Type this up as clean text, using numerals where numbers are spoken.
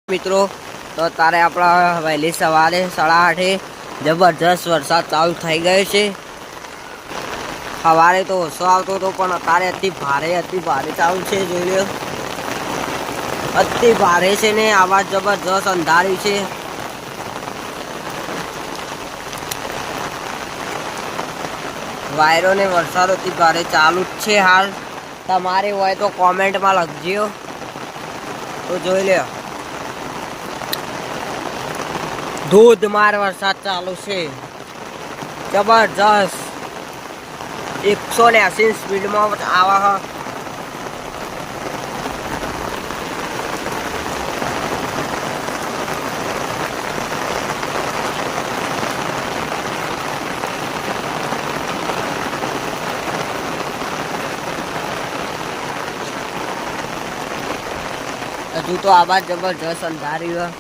મિત્રો તો તારે આપણા વહેલી સવારે 8:30 જબરજસ્ત વરસાદ ચાલુ થઈ ગયો છે। સવારે તો ઓછો આવતો હતો પણ અત્યારે અતિ ભારે ચાલુ છે। જોઈ લો અતિ ભારે છે ને આવાજ જબરજસ્ત અંધાર્યું છે। વાયરો ને વરસાદ અતિ ભારે ચાલુ જ છે। હાલ તમારે હોય તો કોમેન્ટમાં લખજો। તો જોઈ લો ધોધમાર વરસાદ ચાલુ છે જબરજસ્ત 180 સ્પીડમાં આવે હજુ તો આવાજ જબરજસ્ત અંધાર્યું